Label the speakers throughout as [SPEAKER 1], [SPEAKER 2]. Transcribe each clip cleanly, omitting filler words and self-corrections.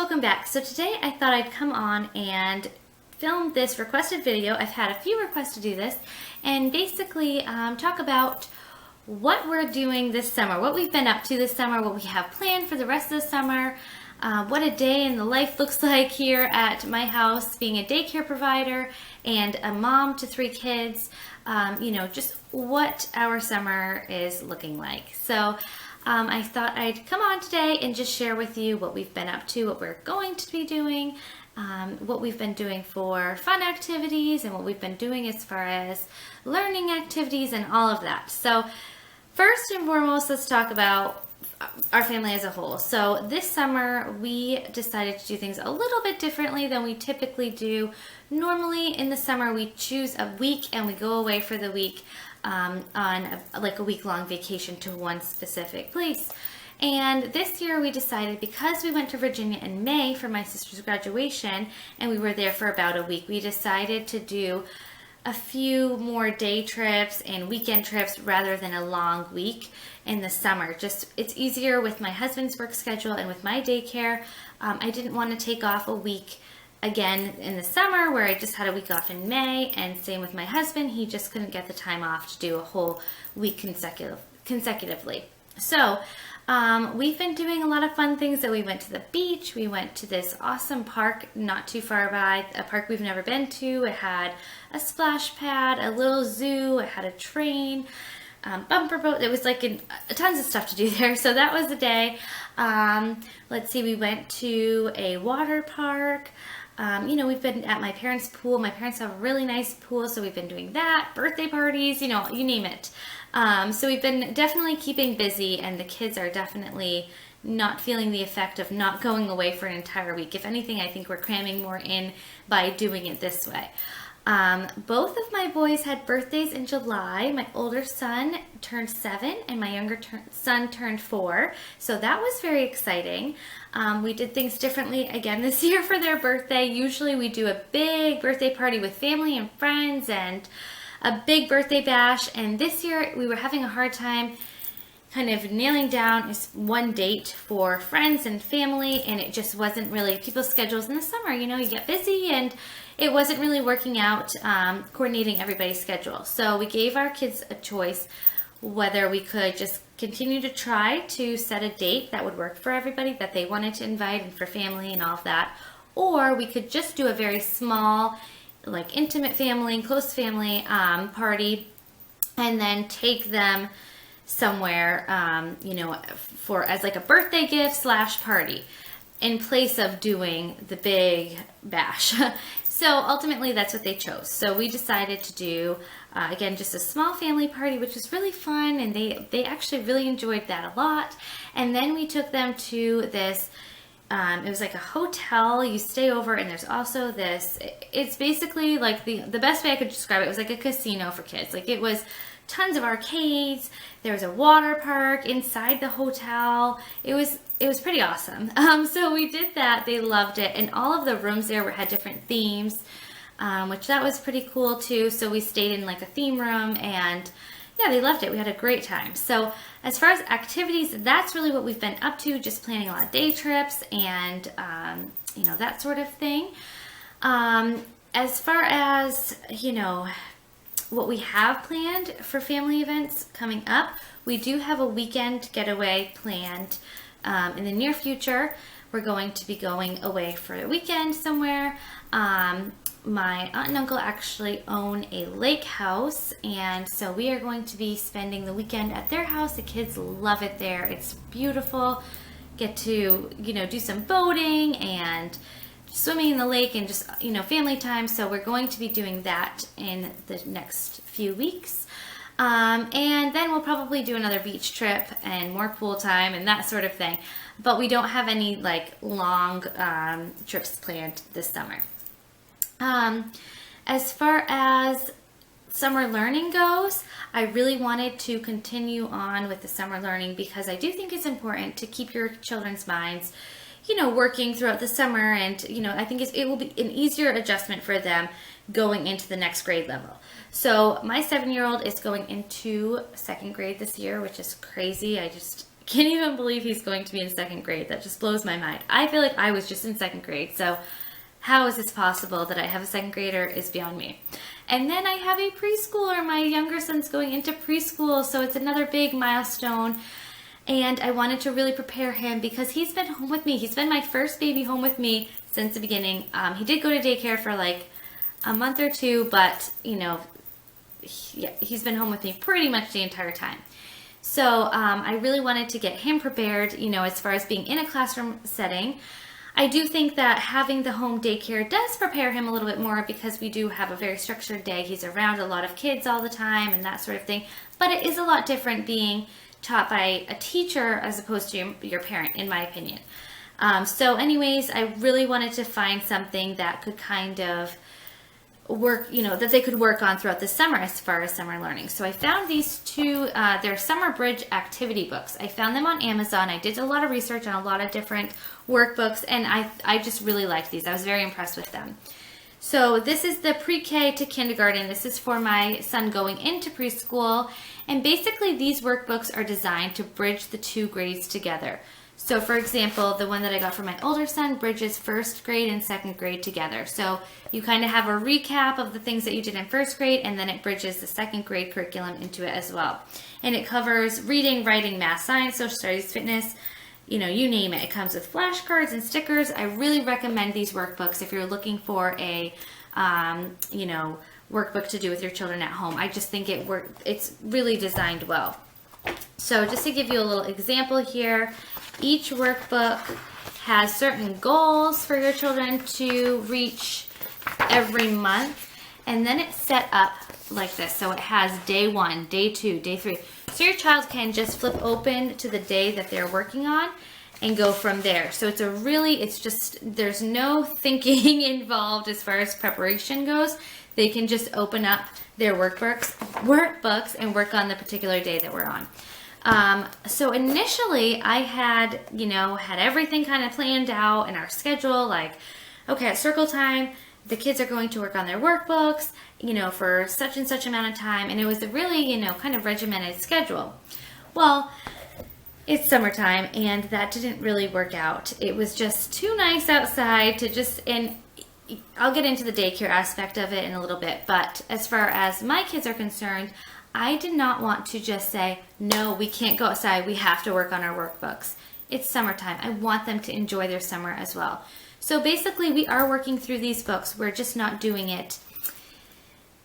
[SPEAKER 1] welcome back. So today I thought I'd come on and film this requested video. I've had a few requests to do this and basically talk about what we're doing this summer, what we've been up to this summer, what we have planned for the rest of the summer, what a day in the life looks like here at my house, being a daycare provider and a mom to 3 kids, just what our summer is looking like. So I thought I'd come on today and just share with you what we've been up to, what we're going to be doing, what we've been doing for fun activities, and what we've been doing as far as learning activities and all of that. So first and foremost, let's talk about our family as a whole. So this summer we decided to do things a little bit differently than we typically do. Normally in the summer we choose a week and we go away for the week on a week-long vacation to one specific place. And this year we decided, because we went to Virginia in May for my sister's graduation and we were there for about a week, we decided to do a few more day trips and weekend trips rather than a long week in the summer. Just, it's easier with my husband's work schedule and with my daycare. I didn't want to take off a week again in the summer where I just had a week off in May, and same with my husband. He just couldn't get the time off to do a whole week consecutively. So we've been doing a lot of fun things. So we went to the beach, we went to this awesome park not too far by, a park we've never been to. It had a splash pad, a little zoo, it had a train, bumper boat. It was like tons of stuff to do there. So that was the day. Let's see, we went to a water park. We've been at my parents' pool. My parents have a really nice pool, so we've been doing that. Birthday parties, you name it. So we've been definitely keeping busy, and the kids are definitely not feeling the effect of not going away for an entire week. If anything, I think we're cramming more in by doing it this way. Both of my boys had birthdays in July. My older son turned 7 and my younger son turned 4. So that was very exciting. We did things differently again this year for their birthday. Usually we do a big birthday party with family and friends and a big birthday bash. And this year we were having a hard time kind of nailing down one date for friends and family, and it just wasn't really people's schedules in the summer. You get busy, and it wasn't really working out, coordinating everybody's schedule. So we gave our kids a choice whether we could just continue to try to set a date that would work for everybody that they wanted to invite and for family and all of that, or we could just do a very small, like intimate family and close family party, and then take them somewhere, as like a birthday gift / party in place of doing the big bash. So ultimately that's what they chose. So we decided to do, again, just a small family party, which was really fun, and they actually really enjoyed that a lot. And then we took them to this, it was like a hotel. You stay over, and there's also this, it's basically like the best way I could describe it was like a casino for kids. Like, it was tons of arcades. There was a water park inside the hotel. It was pretty awesome. So we did that. They loved it, and all of the rooms there had different themes, which that was pretty cool too. So we stayed in like a theme room, and yeah, they loved it. We had a great time. So as far as activities, that's really what we've been up to. Just planning a lot of day trips and that sort of thing. As far as what we have planned for family events coming up, we do have a weekend getaway planned in the near future. We're going to be going away for a weekend somewhere. My aunt and uncle actually own a lake house, and so we are going to be spending the weekend at their house. The kids love it there. It's beautiful. Get to, do some boating and swimming in the lake and just, family time. So we're going to be doing that in the next few weeks. And then we'll probably do another beach trip and more pool time and that sort of thing. But we don't have any long trips planned this summer. As far as summer learning goes, I really wanted to continue on with the summer learning because I do think it's important to keep your children's minds working throughout the summer, and I think it will be an easier adjustment for them going into the next grade level. So my 7-year-old is going into 2nd grade this year, which is crazy. I just can't even believe he's going to be in 2nd grade. That just blows my mind. I feel like I was just in 2nd grade, so how is this possible that I have a 2nd grader is beyond me. And then I have a preschooler. My younger son's going into preschool, so it's another big milestone. And I wanted to really prepare him because he's been home with me. He's been my first baby home with me since the beginning. He did go to daycare for like a month or two, but you know, he's been home with me pretty much the entire time. So I really wanted to get him prepared, you know, as far as being in a classroom setting. I do think that having the home daycare does prepare him a little bit more because we do have a very structured day. He's around a lot of kids all the time and that sort of thing. But it is a lot different being taught by a teacher as opposed to your parent, in my opinion. So anyways, I really wanted to find something that could kind of work, you know, that they could work on throughout the summer as far as summer learning. So I found these two, they're Summer Bridge activity books. I found them on Amazon. I did a lot of research on a lot of different workbooks, and I just really liked these. I was very impressed with them. So this is the pre-K to kindergarten. This is for my son going into preschool. And basically these workbooks are designed to bridge the 2 grades together. So for example, the one that I got for my older son bridges 1st grade and 2nd grade together. So you kind of have a recap of the things that you did in 1st grade, and then it bridges the 2nd grade curriculum into it as well. And it covers reading, writing, math, science, social studies, fitness, you know, you name it. It comes with flashcards and stickers. I really recommend these workbooks if you're looking for a, you know, workbook to do with your children at home. I just think it's really designed well. So just to give you a little example here, each workbook has certain goals for your children to reach every month, and then it's set up like this. So it has day 1, day 2, day 3. So your child can just flip open to the day that they're working on and go from there. So it's just, there's no thinking involved as far as preparation goes. They can just open up their workbooks and work on the particular day that we're on. So initially I had, you know, everything kind of planned out in our schedule, like, okay, at circle time, the kids are going to work on their workbooks, you know, for such and such amount of time. And it was a really, you know, kind of regimented schedule. Well, it's summertime and that didn't really work out. It was just too nice outside to just, and I'll get into the daycare aspect of it in a little bit, but as far as my kids are concerned, I did not want to just say, no, we can't go outside, we have to work on our workbooks. It's summertime. I want them to enjoy their summer as well. So basically we are working through these books. We're just not doing it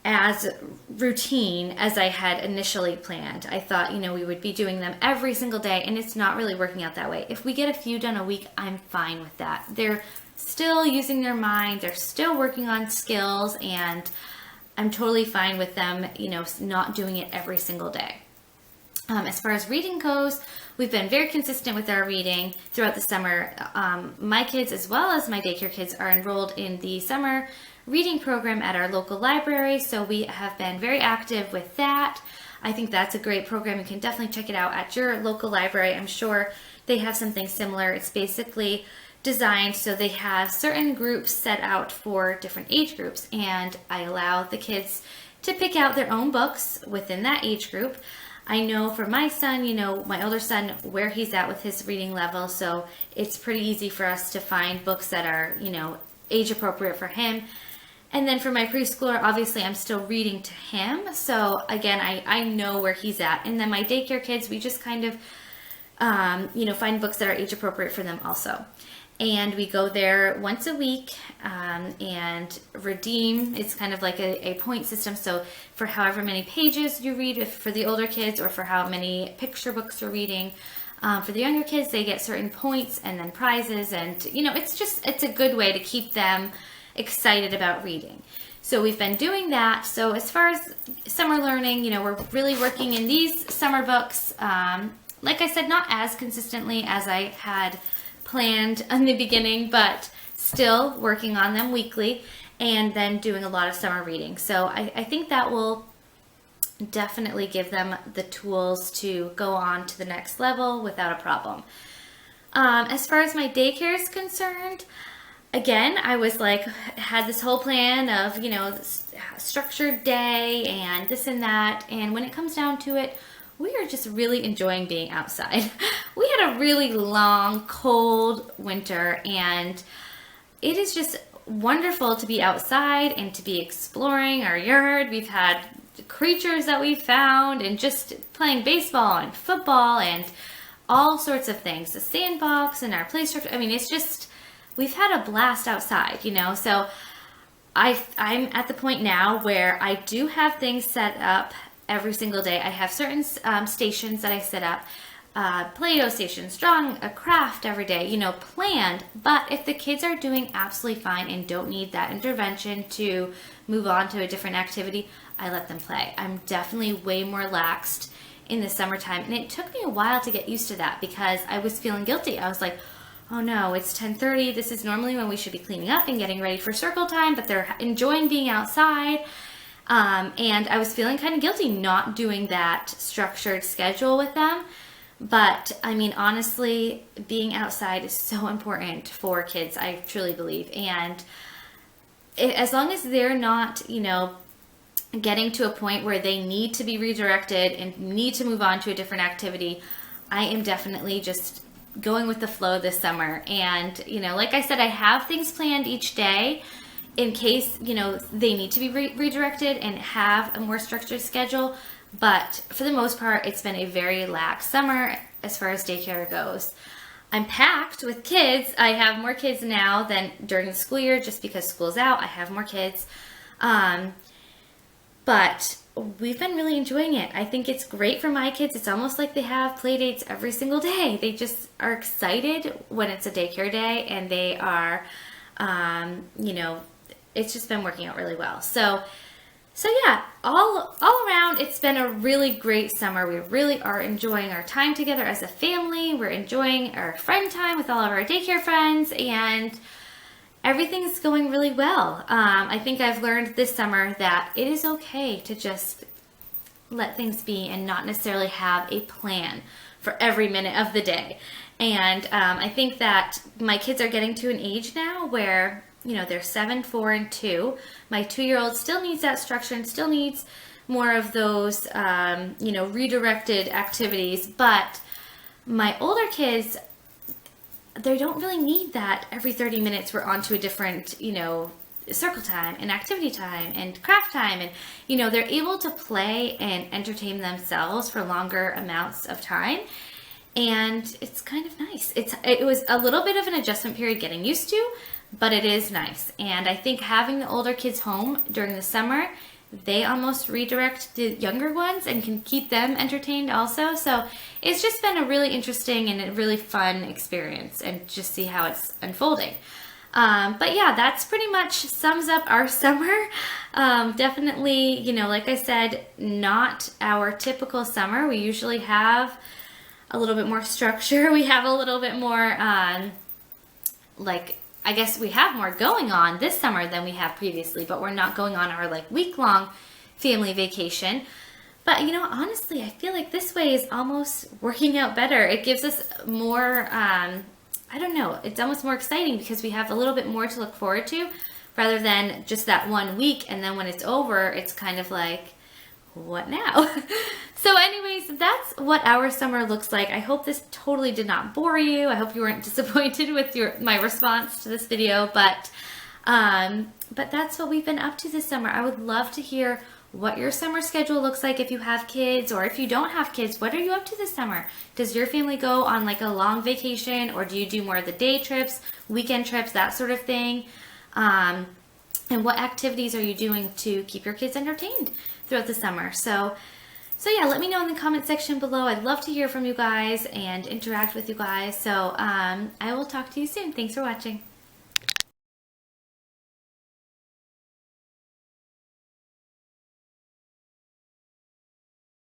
[SPEAKER 1] as routine as I had initially planned. I thought, you know, we would be doing them every single day, and it's not really working out that way. If we get a few done a week, I'm fine with that. They're still using their mind, they're still working on skills, and I'm totally fine with them, you know, not doing it every single day. As far as reading goes, we've been very consistent with our reading throughout the summer. My kids, as well as my daycare kids, are enrolled in the summer reading program at our local library, so we have been very active with that. I think that's a great program. You can definitely check it out at your local library. I'm sure they have something similar. It's basically designed so they have certain groups set out for different age groups, and I allow the kids to pick out their own books within that age group. I know for my son, you know, my older son, where he's at with his reading level, so it's pretty easy for us to find books that are, you know, age appropriate for him. And then for my preschooler, obviously I'm still reading to him, so again, I know where he's at. And then my daycare kids, we just kind of, you know, find books that are age appropriate for them also. And we go there once a week and redeem. It's kind of like a point system. So for however many pages you read, if for the older kids, or for how many picture books you're reading. For the younger kids, they get certain points and then prizes. And, you know, it's a good way to keep them excited about reading. So we've been doing that. So as far as summer learning, you know, we're really working in these summer books. Like I said, not as consistently as I had planned in the beginning, but still working on them weekly, and then doing a lot of summer reading. So I think that will definitely give them the tools to go on to the next level without a problem. As far as my daycare is concerned, again, I was like, had this whole plan of, you know, this structured day and this and that, and when it comes down to it, we are just really enjoying being outside. We had a really long, cold winter, and it is just wonderful to be outside and to be exploring our yard. We've had creatures that we found and just playing baseball and football and all sorts of things. The sandbox and our play structure. I mean, it's just, we've had a blast outside, you know. So I'm at the point now where I do have things set up every single day. I have certain stations that I set up. Play-Doh stations, drawing a craft every day, you know, planned. But if the kids are doing absolutely fine and don't need that intervention to move on to a different activity, I let them play. I'm definitely way more laxed in the summertime, and it took me a while to get used to that because I was feeling guilty. I was like, oh no, it's 10:30. This is normally when we should be cleaning up and getting ready for circle time, but they're enjoying being outside. And I was feeling kind of guilty not doing that structured schedule with them. But I mean, honestly, being outside is so important for kids, I truly believe. And as long as they're not, you know, getting to a point where they need to be redirected and need to move on to a different activity, I am definitely just going with the flow this summer. And, you know, like I said, I have things planned each day in case, you know, they need to be redirected and have a more structured schedule. But for the most part, it's been a very lax summer as far as daycare goes. I'm packed with kids. I have more kids now than during the school year just because school's out. I have more kids. But we've been really enjoying it. I think it's great for my kids. It's almost like they have play dates every single day. They just are excited when it's a daycare day, and they are, you know, it's just been working out really well. So yeah, all around, it's been a really great summer. We really are enjoying our time together as a family. We're enjoying our friend time with all of our daycare friends, and everything's going really well. I think I've learned this summer that it is okay to just let things be and not necessarily have a plan for every minute of the day. And I think that my kids are getting to an age now where, you know, they're 7, 4, and 2. My 2-year-old still needs that structure and still needs more of those, you know, redirected activities. But my older kids, they don't really need that every 30 minutes we're on to a different, you know, circle time and activity time and craft time. And, you know, they're able to play and entertain themselves for longer amounts of time. And it's kind of nice. It was a little bit of an adjustment period getting used to, but it is nice. And I think having the older kids home during the summer, they almost redirect the younger ones and can keep them entertained also. So it's just been a really interesting and a really fun experience, and just see how it's unfolding. But yeah, that's pretty much sums up our summer. Definitely, you know, like I said, not our typical summer. We usually have a little bit more structure. We have a little bit more, like, I guess we have more going on this summer than we have previously, but we're not going on our like week-long family vacation. But, you know, honestly, I feel like this way is almost working out better. It gives us more, I don't know, it's almost more exciting because we have a little bit more to look forward to rather than just that 1 week. And then when it's over, it's kind of like, what now? So anyways, that's what our summer looks like. I hope this totally did not bore you. I hope you weren't disappointed with my response to this video, but that's what we've been up to this summer. I would love to hear what your summer schedule looks like if you have kids, or if you don't have kids, what are you up to this summer? Does your family go on like a long vacation, or do you do more of the day trips, weekend trips, that sort of thing? And what activities are you doing to keep your kids entertained throughout the summer? So yeah, let me know in the comment section below. I'd love to hear from you guys and interact with you guys. So I will talk to you soon. Thanks for watching.